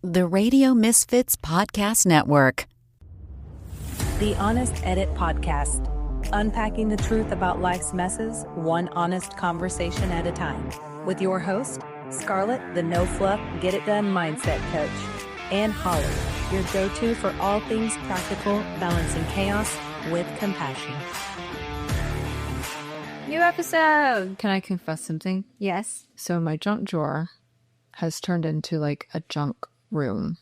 the Radio Misfits Podcast Network. The Honest Edit Podcast. Unpacking the truth about life's messes, one honest conversation at a time. With your host, Scarlett, the No-Fluff Get-It-Done Mindset Coach, and Holli, your go-to for all things practical, balancing chaos with compassion. New episode! Can I confess something? Yes. So my junk drawer has turned into like a junk room.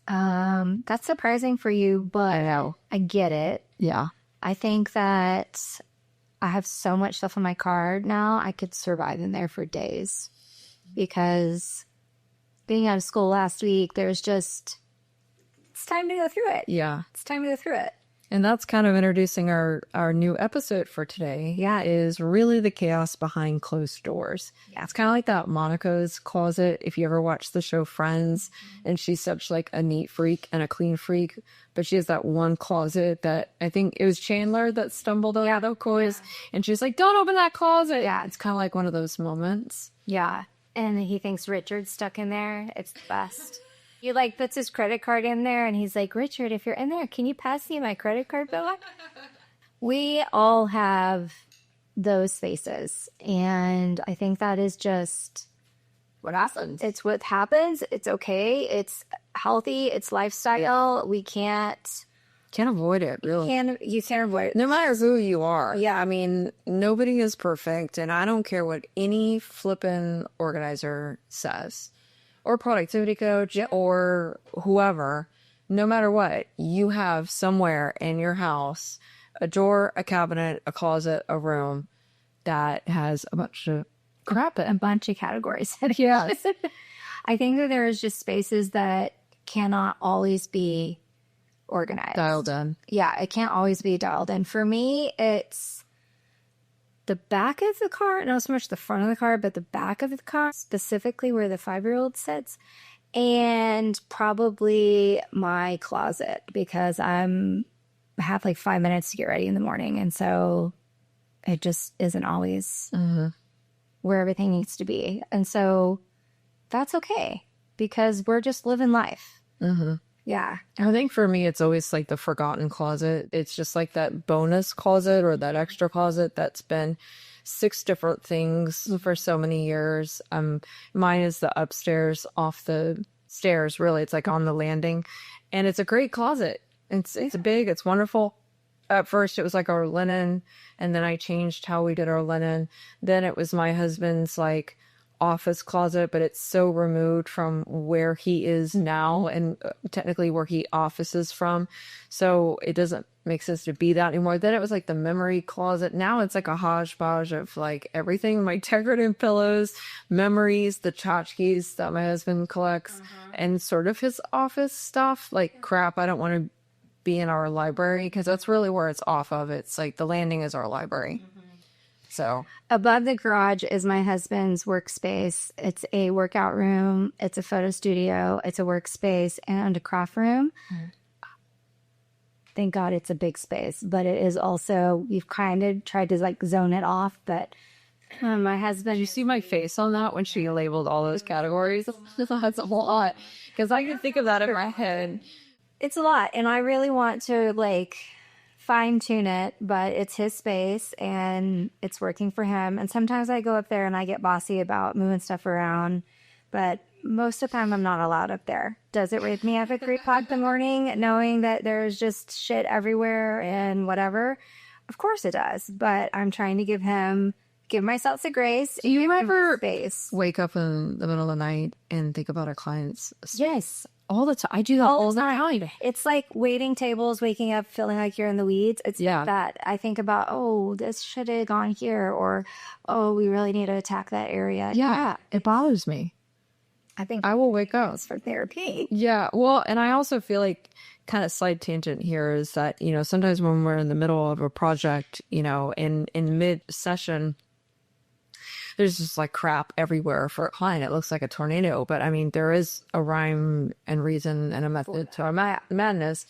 That's surprising for you, but I know. I get it. Yeah. I think that I have so much stuff on my car now, I could survive in there for days. Because being out of school last week, there's just, it's time to go through it. Yeah. It's time to go through it. And that's kind of introducing our new episode for today. Yeah. Is really the chaos behind closed doors. Yeah. It's kind of like that Monica's closet. If you ever watch the show Friends, and she's such like a neat freak and a clean freak, but she has that one closet that I think it was Chandler that stumbled on the clothes, and she's like, don't open that closet. Yeah. It's kind of like one of those moments. Yeah. And he thinks Richard's stuck in there. It's the best. He like puts his credit card in there and he's like, Richard, if you're in there, can you pass me my credit card bill? We all have those spaces. And I think that is just What happens? It's what happens. It's okay. It's healthy. It's lifestyle. We can't avoid it, really. You can't avoid it. No matter who you are. Yeah. I mean, nobody is perfect, and I don't care what any flippin' organizer says, or productivity coach, or whoever. No matter what, you have somewhere in your house a drawer, a cabinet, a closet, a room that has a bunch of crap in it. A bunch of categories. Yes. I think that there is just spaces that cannot always be organized. Dialed in. Yeah, it can't always be dialed in. For me, it's the back of the car, not so much the front of the car, but the back of the car, specifically where the 5-year-old sits, and probably my closet, because I have like 5 minutes to get ready in the morning, and so it just isn't always where everything needs to be. And so that's okay, because we're just living life. Mm-hmm. Yeah. I think for me, it's always like the forgotten closet. It's just like that bonus closet or that extra closet that's been 6 different things for so many years. Mine is the upstairs off the stairs, really. It's like on the landing, and it's a great closet. It's big. It's wonderful. At first, it was like our linen, and then I changed how we did our linen. Then it was my husband's like office closet, but it's so removed from where he is now and technically where he offices from, so it doesn't make sense to be that anymore. Then it was like the memory closet. Now it's like a hodgepodge of like everything, my decorative pillows, memories, the tchotchkes that my husband collects, and sort of his office stuff, like crap I don't want to be in our library, because that's really where it's off of. It's like the landing is our library. So above the garage is my husband's workspace. It's a workout room. It's a photo studio. It's a workspace and a craft room. Thank God it's a big space, but it is also, we've kind of tried to like zone it off, but my husband... Did you see my face on that when she labeled all those categories? That's a lot, because I can think of that in my head. It's a lot, and I really want to like fine tune it, but it's his space and it's working for him. And sometimes I go up there and I get bossy about moving stuff around, but most of the time I'm not allowed up there. Does it wake me up at 3 o'clock in the morning knowing that there's just shit everywhere and whatever? Of course it does, but I'm trying to give myself the grace. Do you ever space. Wake up in the middle of the night and think about our clients? Yes. All the time. I do that all the time. It's like waiting tables, waking up, feeling like you're in the weeds. It's that. I think about, oh, this should have gone here, or, oh, we really need to attack that area. Yeah. It bothers me. I think I will wake up for therapy. Yeah. Well, and I also feel like, kind of side tangent here, is that, sometimes when we're in the middle of a project, in mid-session, there's just like crap everywhere for a client. It looks like a tornado, but I mean, there is a rhyme and reason and a method to our madness.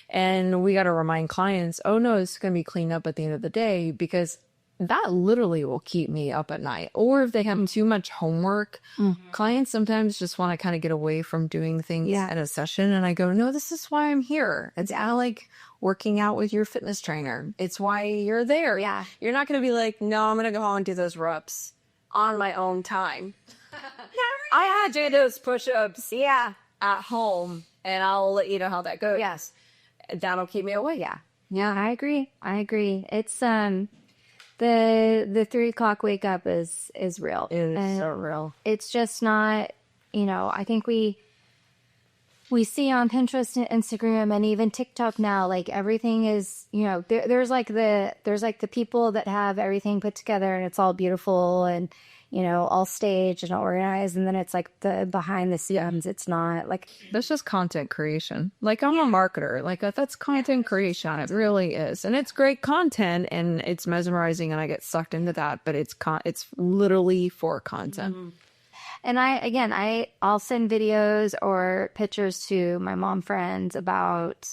And we got to remind clients, oh no, it's going to be cleaned up at the end of the day, because that literally will keep me up at night. Or if they have too much homework, clients sometimes just want to kind of get away from doing things at a session. And I go, no, this is why I'm here. It's kind of like working out with your fitness trainer. It's why you're there. Yeah. You're not going to be like, no, I'm going to go home and do those reps on my own time. I had to do those push-ups at home, and I'll let you know how that goes. Yes. That'll keep me awake. Yeah, I agree. It's the 3 o'clock wake up is real. It is so real. It's just not, I think we see on Pinterest and Instagram and even TikTok now, like everything is, there's like the people that have everything put together and it's all beautiful and, all staged and organized. And then it's like the behind the scenes. It's not like, that's just content creation. Like I'm a marketer, like that's content creation. It really is. And it's great content and it's mesmerizing and I get sucked into that, but it's literally for content. And I'll send videos or pictures to my mom friends about,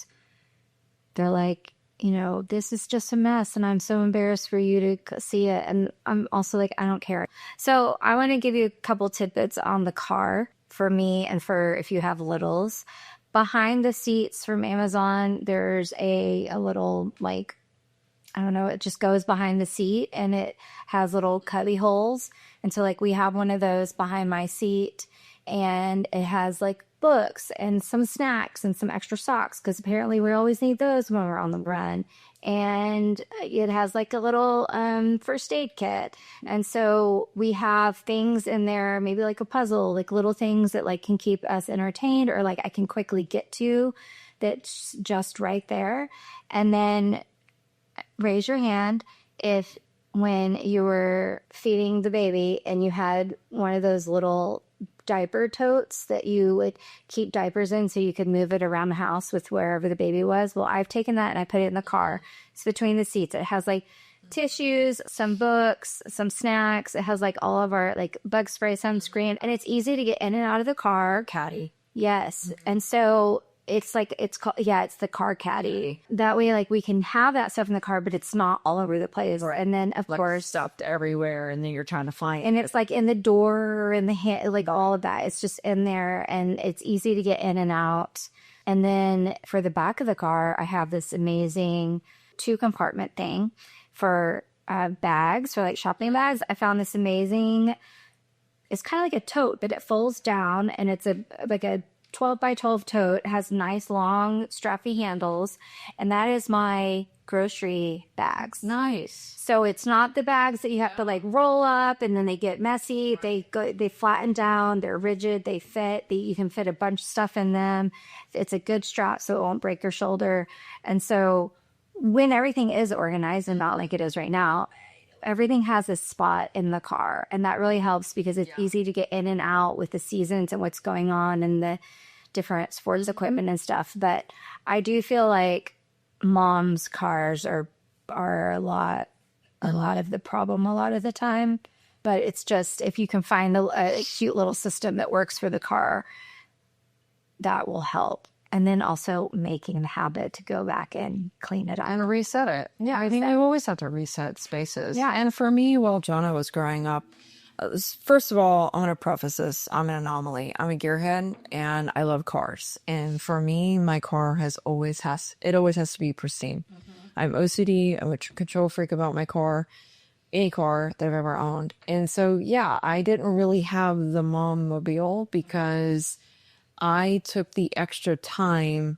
they're like, this is just a mess and I'm so embarrassed for you to see it. And I'm also like, I don't care. So I want to give you a couple tidbits on the car for me and for if you have littles. Behind the seats from Amazon, there's a little like, I don't know, it just goes behind the seat and it has little cubby holes. And so like we have one of those behind my seat and it has like books and some snacks and some extra socks because apparently we always need those when we're on the run. And it has like a little first aid kit. And so we have things in there, maybe like a puzzle, like little things that like can keep us entertained or like I can quickly get to that's just right there. And then raise your hand if when you were feeding the baby and you had one of those little diaper totes that you would keep diapers in so you could move it around the house with wherever the baby was. Well, I've taken that and I put it in the car. It's between the seats. It has like tissues, some books, some snacks. It has like all of our like bug spray, sunscreen, and it's easy to get in and out of the car. Caddy. Yes. And so it's like, it's called, it's the car caddy. That way, like we can have that stuff in the car, but it's not all over the place. Right. And then of course stuffed everywhere and then you're trying to find and it's like in the door or in the hand, like all of that. It's just in there and it's easy to get in and out. And then for the back of the car, I have this amazing 2-compartment thing for bags, for like shopping bags. I found this amazing, it's kind of like a tote, but it folds down and it's like a 12 by 12 tote. It has nice long strappy handles, and that is my grocery bags. Nice. So it's not the bags that you have to like roll up and then they get messy. They flatten down, they're rigid, they fit. You can fit a bunch of stuff in them. It's a good strap so it won't break your shoulder. And so when everything is organized and not like it is right now, everything has a spot in the car, and that really helps because it's easy to get in and out with the seasons and what's going on and the different sports equipment and stuff. But I do feel like mom's cars are a lot of the problem a lot of the time. But it's just if you can find a cute little system that works for the car, that will help. And then also making the habit to go back and clean it up. And reset it. Yeah, I think I always have to reset spaces. Yeah, and for me, while Jonah was growing up, first of all, I'm going to preface this. I'm an anomaly. I'm a gearhead, and I love cars. And for me, my car always has to be pristine. I'm OCD. I'm a control freak about my car, any car that I've ever owned. And so, yeah, I didn't really have the mom mobile because I took the extra time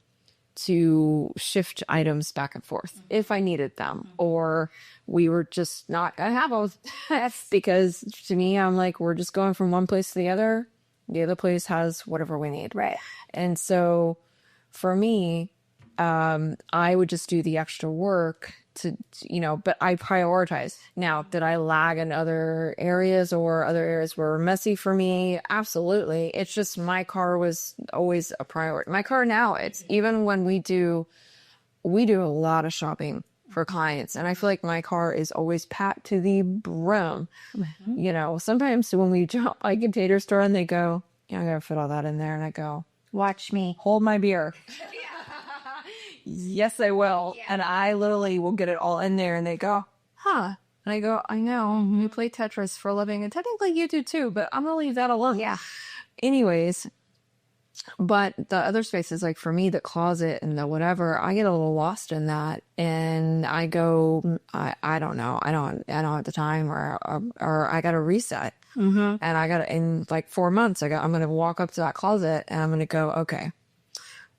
to shift items back and forth if I needed them, or we were just not going to have those. Because to me, I'm like, we're just going from one place to the other. The other place has whatever we need. Right. And so for me, I would just do the extra work to but I prioritize. Now, did I lag in other areas or other areas were messy for me? Absolutely. It's just my car was always a priority. My car now, it's even when we do a lot of shopping for clients, and I feel like my car is always packed to the brim. Sometimes when we jump a container store and they go, I gotta fit all that in there, and I go, watch me. Hold my beer. Yes, I will. Yeah. And I literally will get it all in there and they go, And I go, I know, we play Tetris for a living, and technically you do too, but I'm gonna leave that alone. Yeah. Anyways, but the other spaces, like for me, the closet and the whatever, I get a little lost in that, and I go, I don't know, I don't have the time, or I got to reset, and I got to, in like 4 months, I'm gonna walk up to that closet and I'm gonna go, okay,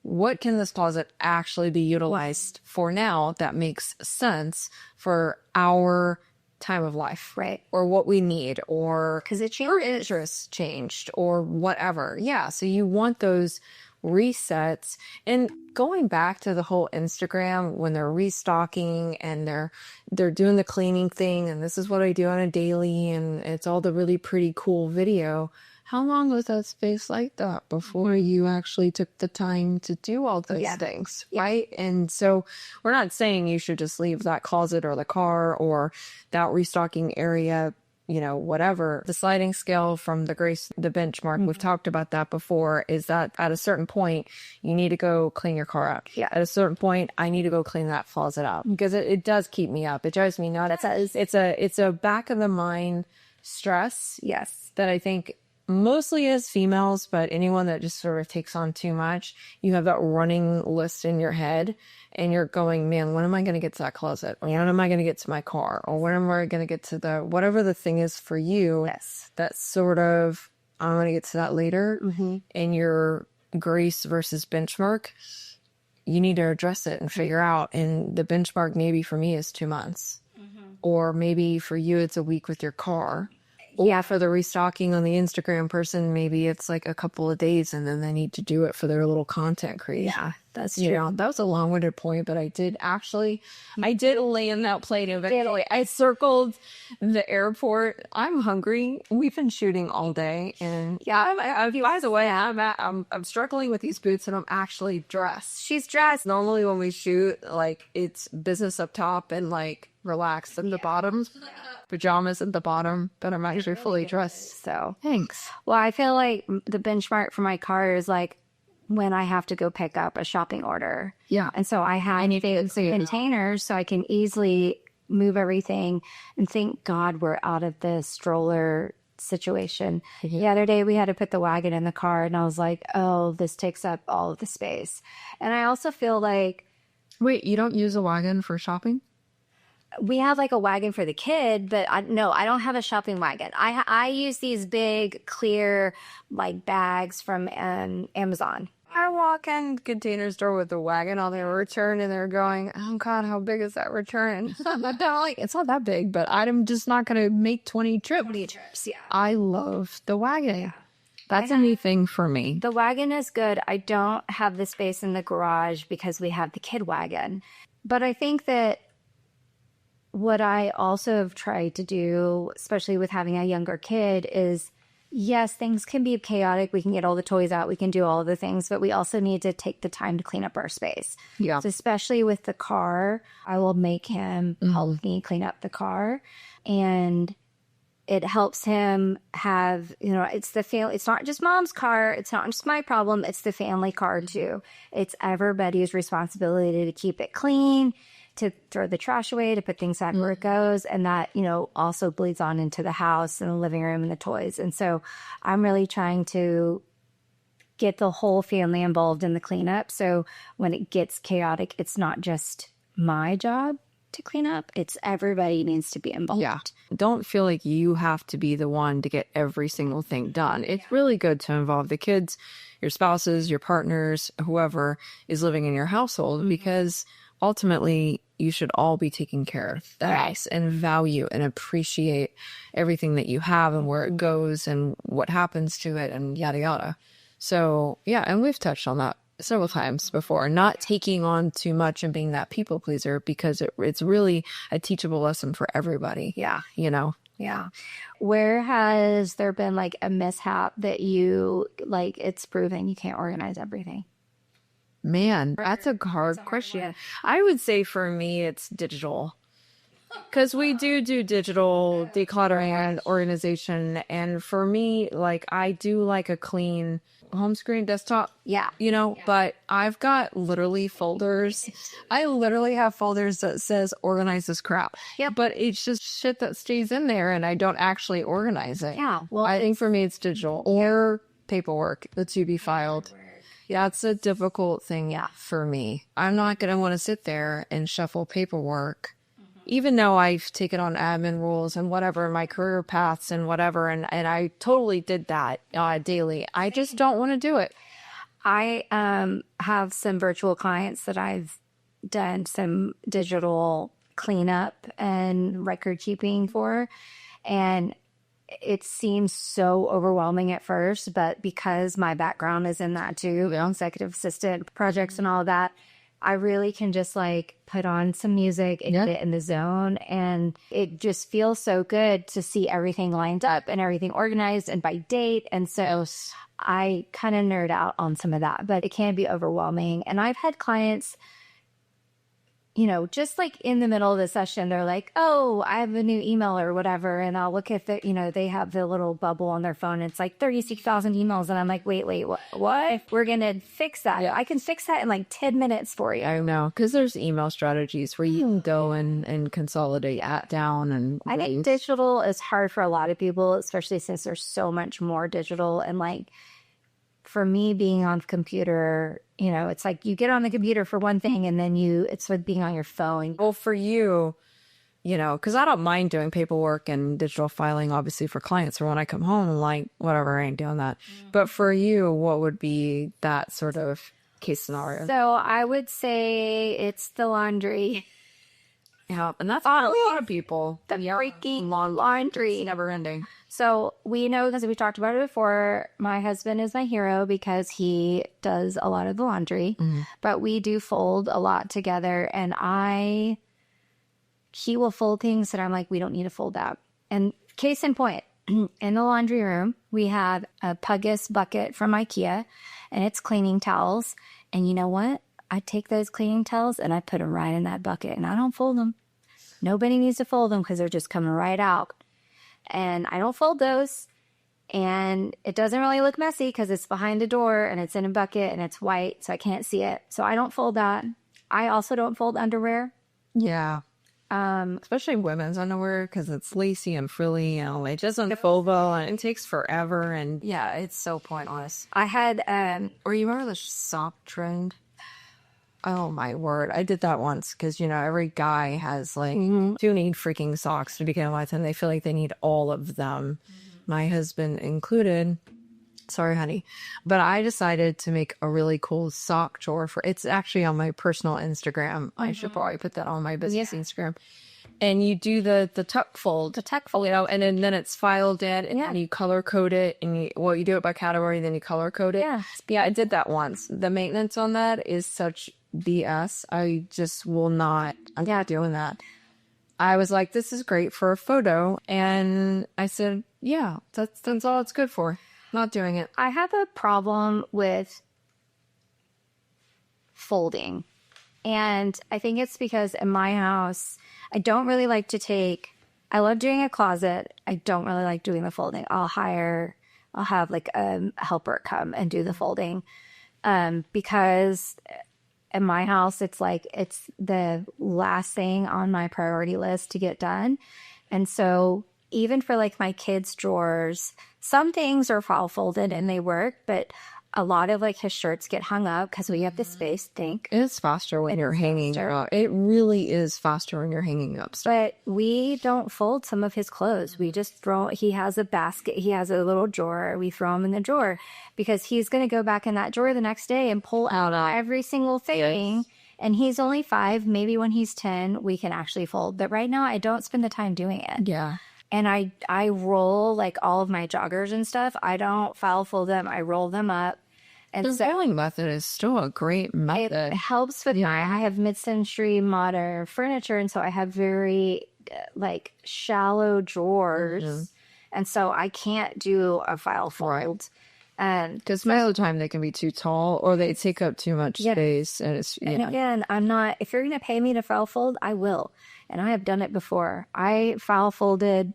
what can this closet actually be utilized for now that makes sense for our time of life, Right. or what we need, or Because it our changes. interests changed, or whatever. Yeah, so you want those resets. And going back to the whole Instagram, when they're restocking and they're doing the cleaning thing, and this is what I do on a daily, and it's all the really pretty cool video. How long was that space like that before you actually took the time to do all those things, right? And so we're not saying you should just leave that closet or the car or that restocking area, you know, whatever. The sliding scale from the benchmark, we've talked about that before, is that at a certain point, you need to go clean your car up. Yeah. At a certain point, I need to go clean that closet up, because it does keep me up. It drives me nuts. It's a back of the mind stress. Yes. That I think mostly as females, but anyone that just sort of takes on too much, you have that running list in your head, and you're going, man, when am I going to get to that closet? Or when am I going to get to my car? Or when am I going to get to the, whatever the thing is for you, Yes. that's sort of, I'm going to get to that later. In your grace versus benchmark, you need to address it and figure out. And the benchmark maybe for me is 2 months. Or maybe for you, it's a week with your car. Yeah, for the restocking on the Instagram person, maybe it's like a couple of days, and then they need to do it for their little content creation. Yeah, that's You true. know, that was a long-winded point, but I did land that plane eventually. I circled the airport. I'm hungry. We've been shooting all day, and by the way, I'm struggling with these boots, and I'm actually dressed. She's dressed. Normally when we shoot, like, it's business up top and like relaxed at the bottom, pajamas at the bottom, but I'm actually fully dressed. So, Thanks. well, I feel like the benchmark for my car is like when I have to go pick up a shopping order. Yeah. And so I have these containers so I can easily move everything. And thank God we're out of the stroller situation. The other day we had to put the wagon in the car, and I was like, oh, this takes up all of the space. And I also feel like Wait, you don't use a wagon for shopping? we have like a wagon for the kid, but I don't have a shopping wagon. I use these big clear like bags from Amazon. I walk in container store with the wagon on their return, and they're going, oh God, how big is that return? It's not that big, but I'm just not going to make 20 trips. Yeah. I love the wagon. That's anything for me. The wagon is good. I don't have the space in the garage because we have the kid wagon. But I think that what I also have tried to do, especially with having a younger kid, is yes, things can be chaotic. We can get all the toys out. We can do all of the things, but we also need to take the time to clean up our space. Yeah. So especially with the car, I will make him help me clean up the car. And it helps him have, it's the family. It's not just mom's car. It's not just my problem. It's the family car too. It's everybody's responsibility to keep it clean, to throw the trash away, to put things back where it goes. And that, also bleeds on into the house and the living room and the toys. And so I'm really trying to get the whole family involved in the cleanup. So when it gets chaotic, it's not just my job to clean up. It's everybody needs to be involved. Yeah. Don't feel like you have to be the one to get every single thing done. It's really good to involve the kids, your spouses, your partners, whoever is living in your household, because ultimately you should all be taking care of that and value and appreciate everything that you have and where it goes and what happens to it and yada yada. So yeah, and we've touched on that several times before, not taking on too much and being that people pleaser, because it's really a teachable lesson for everybody. Yeah. Yeah. Where has there been like a mishap that you like it's proven you can't organize everything? Man, that's a hard question. I would say for me, it's digital. Because we do digital decluttering and organization. And for me, like, I do like a clean home screen desktop. Yeah. But I've got literally folders. I literally have folders that says organize this crap. Yep. But it's just shit that stays in there and I don't actually organize it. Yeah. Well, I think for me, it's digital or paperwork, the to be filed. Yeah, it's a difficult thing for me. I'm not going to want to sit there and shuffle paperwork. Even though I've taken on admin roles and whatever, my career paths and whatever, and I totally did that daily. I just don't want to do it. I have some virtual clients that I've done some digital cleanup and record keeping for, and it seems so overwhelming at first, but because my background is in that too, executive assistant projects and all of that, I really can just like put on some music and get in the zone. And it just feels so good to see everything lined up and everything organized and by date. And so I kind of nerd out on some of that, but it can be overwhelming. And I've had clients, just like in the middle of the session, they're like, oh, I have a new email or whatever. And I'll look at they have the little bubble on their phone. And it's like 36,000 emails. And I'm like, wait, what? We're going to fix that. Yeah. I can fix that in like 10 minutes for you. I know. Because there's email strategies where you can go and consolidate down. And I think digital is hard for a lot of people, especially since there's so much more digital. And like, for me, being on computer, it's like you get on the computer for one thing and then it's like being on your phone. Well, for you, because I don't mind doing paperwork and digital filing, obviously, for clients. Or when I come home, I'm like, whatever, I ain't doing that. But for you, what would be that sort of case scenario? So I would say it's the laundry. Yeah, and that's a lot of people. The freaking laundry. It's never ending. So we know, because we talked about it before, my husband is my hero because he does a lot of the laundry, but we do fold a lot together, and he will fold things that I'm like, we don't need to fold that. And case in point, in the laundry room, we have a Puggus bucket from IKEA, and it's cleaning towels. And you know what? I take those cleaning towels and I put them right in that bucket, and I don't fold them. Nobody needs to fold them because they're just coming right out. And I don't fold those. And it doesn't really look messy because it's behind a door and it's in a bucket and it's white, so I can't see it. So I don't fold that. I also don't fold underwear. Yeah. Especially women's underwear because it's lacy and frilly and it doesn't fold well and it takes forever. And yeah, it's so pointless. I had, or you remember the sock trend? Oh my word. I did that once because, every guy has like 2 need freaking socks to begin with and they feel like they need all of them. My husband included. Sorry, honey. But I decided to make a really cool sock drawer it's actually on my personal Instagram. I should probably put that on my business Instagram. And you do the tuck fold. The tuck fold. And then it's filed in and you color code it and you do it by category, then you color code it. Yeah. Yeah, I did that once. The maintenance on that is such BS. I just will not. I'm not doing that. I was like, this is great for a photo. And I said, yeah, that's all it's good for. Not doing it. I have a problem with folding. And I think it's because in my house, I don't really like I love doing a closet. I don't really like doing the folding. I'll have like a helper come and do the folding. Because in my house, it's like, it's the last thing on my priority list to get done. And so even for like my kids' drawers, some things are file folded and they work, but a lot of like his shirts get hung up because we have the space. It's faster when you're hanging up. It really is faster when you're hanging up. But we don't fold some of his clothes. We just he has a basket. He has a little drawer. We throw them in the drawer because he's going to go back in that drawer the next day and pull out every single thing. And he's only 5. Maybe when he's 10, we can actually fold. But right now, I don't spend the time doing it. Yeah. And I roll like all of my joggers and stuff. I don't file fold them. I roll them up. And the filing method is still a great method. It helps with I have mid-century modern furniture, and so I have very like shallow drawers, and so I can't do a file fold. Because most of the time they can be too tall or they take up too much space. And it's, And again, I'm not, if you're going to pay me to file fold, I will. And I have done it before. I file folded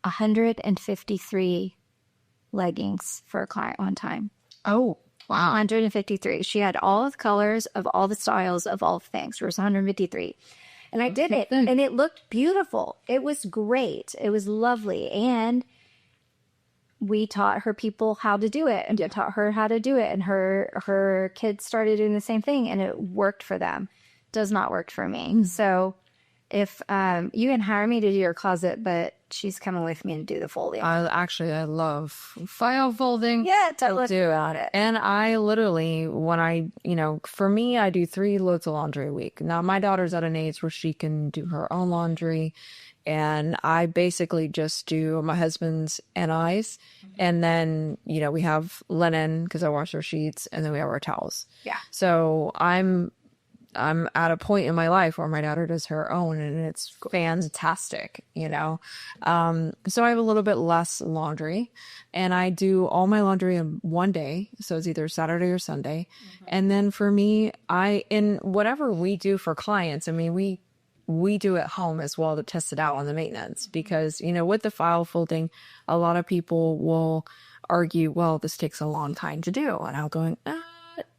153 leggings for a client one time. Oh, wow. 153. She had all the colors of all the styles of all things. There was 153. And I did it. And it looked beautiful. It was great. It was lovely. And we taught her people how to do it, and taught her how to do it. And her kids started doing the same thing, and it worked for them. Does not work for me. So if you can hire me to do your closet, but she's coming with me to do the folding. I love file folding. Yeah, totally do about it. And I literally, when I, for me, I do 3 loads of laundry a week. Now, my daughter's at an age where she can do her own laundry. And I basically just do my husband's and I's. And then, we have linen because I wash our sheets, and then we have our towels. Yeah. So I'm at a point in my life where my daughter does her own, and it's fantastic, So I have a little bit less laundry, and I do all my laundry in one day. So it's either Saturday or Sunday. And then for me, in whatever we do for clients, I mean, we do at home as well to test it out on the maintenance, because, with the file folding, a lot of people will argue, well, this takes a long time to do. And I'm going,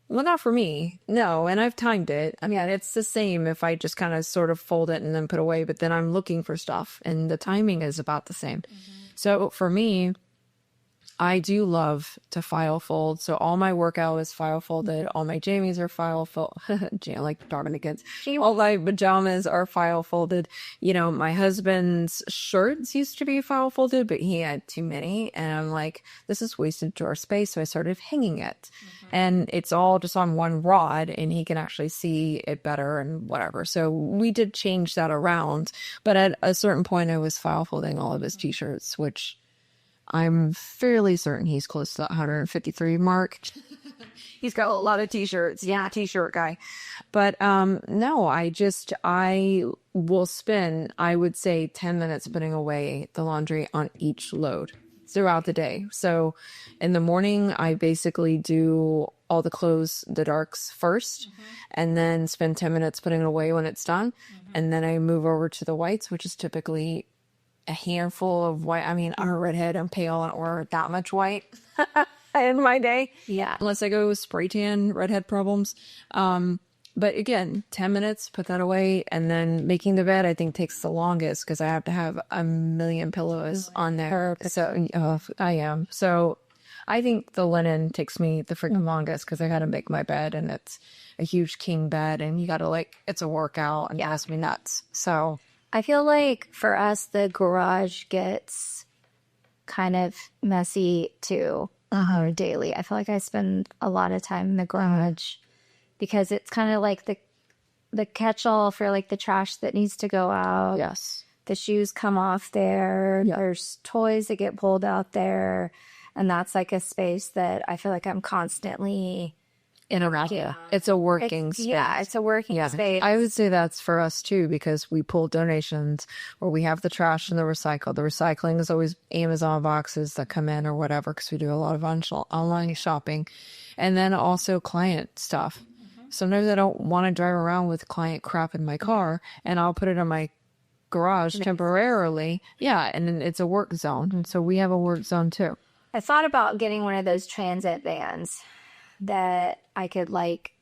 well, not for me. No. And I've timed it. I mean, it's the same if I just kind of sort of fold it and then put away, but then I'm looking for stuff, and the timing is about the same. So for me, I do love to file fold. So all my workout is file folded. All my Jamies are file folded. Like Dominicans. All my pajamas are file folded. My husband's shirts used to be file folded, but he had too many. And I'm like, this is wasted drawer space. So I started hanging it. And it's all just on one rod, and he can actually see it better and whatever. So we did change that around. But at a certain point, I was file folding all of his t-shirts, which I'm fairly certain he's close to that 153 mark. He's got a lot of t-shirts. Yeah, t-shirt guy. But no, I will spend, I would say, 10 minutes putting away the laundry on each load throughout the day. So in the morning, I basically do all the clothes, the darks first, and then spend 10 minutes putting it away when it's done. And then I move over to the whites, which is typically a handful of white. I mean, I'm a redhead, I'm pale, or that much white in my day. Yeah. Unless I go with spray tan, redhead problems. But again, 10 minutes, put that away. And then making the bed, I think, takes the longest because I have to have a million pillows on there. So I am. So I think the linen takes me the freaking longest because I got to make my bed, and it's a huge king bed, and you got to it's a workout, and it drives me nuts. So I feel like for us, the garage gets kind of messy too daily. I feel like I spend a lot of time in the garage because it's kind of like the catch-all for like the trash that needs to go out. yes. The shoes come off there. Yeah. There's toys that get pulled out there. And that's like a space that I feel like I'm constantly interacting. Yeah. It's a working space. Yeah, it's a working space. I would say that's for us too, because we pull donations where we have the trash and the recycle. The recycling is always Amazon boxes that come in or whatever, because we do a lot of online shopping. And then also client stuff. Sometimes I don't want to drive around with client crap in my car, and I'll put it in my garage temporarily. Yeah, and then it's a work zone. And so we have a work zone too. I thought about getting one of those transit vans that I could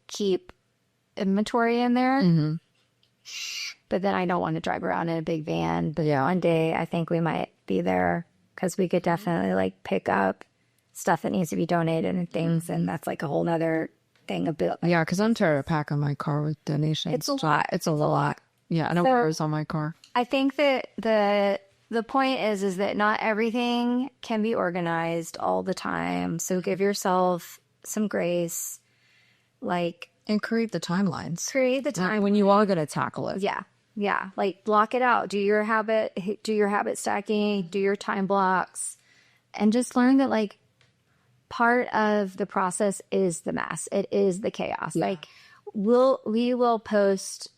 keep inventory in there. But then I don't want to drive around in a big van. But one day I think we might be there because we could definitely pick up stuff that needs to be donated and things. And that's a whole nother thing. Yeah, because I'm tired of packing my car with donations. It's a lot. It's a lot. Yeah, I know what's on my car. I think that the point is that not everything can be organized all the time. So give yourself some grace, and create the timelines. Create the time when you are going to tackle it. Yeah. Block it out. Do your habit stacking. Do your time blocks, and just learn that part of the process is the mess. It is the chaos. Yeah. We will post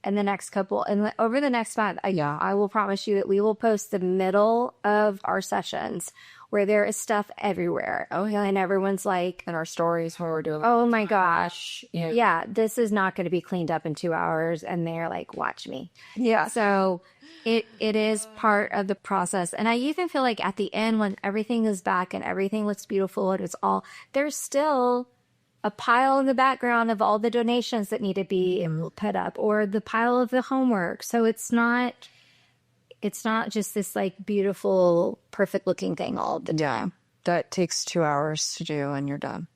in the next couple, and over the next month, I will promise you that we will post the middle of our sessions where there is stuff everywhere. Oh, yeah. And everyone's like, And our stories where we're doing, oh my gosh. Yeah. This is not going to be cleaned up in 2 hours. And they're like, watch me. Yeah. So it is part of the process. And I even feel like at the end, when everything is back and everything looks beautiful and it's all, there's still a pile in the background of all the donations that need to be put up, or the pile of the homework. So it's not just this like beautiful, perfect looking thing all the time. That takes 2 hours to do and you're done.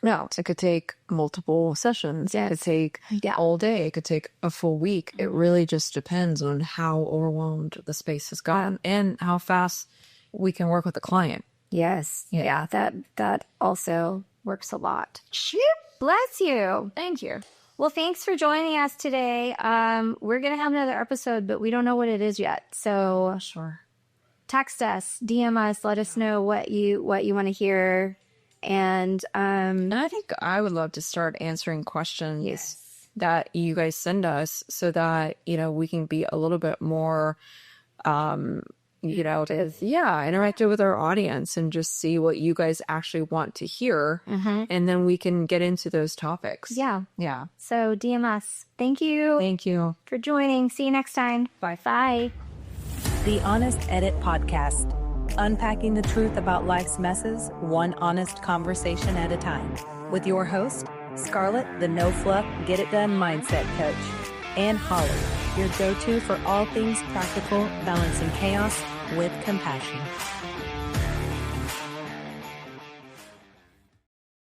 No, it could take multiple sessions. Yes. It could take all day. It could take a full week. It really just depends on how overwhelmed the space has gotten and how fast we can work with the client. Yes. Yeah. That also works a lot. Bless you. Thank you. Well, thanks for joining us today. We're going to have another episode, but we don't know what it is yet. So Sure. text us, DM us, let us know what you want to hear. And I think I would love to start answering questions that you guys send us so that, we can be a little bit more, interactive with our audience and just see what you guys actually want to hear. And then we can get into those topics. Yeah. So DM us. Thank you. Thank you. For joining. See you next time. Bye. Bye. The Honest Edit Podcast. Unpacking the truth about life's messes, one honest conversation at a time. With your host, Scarlett, the No-Fluff Get-It-Done Mindset Coach, and Holli, your go-to for all things practical, balancing chaos with compassion.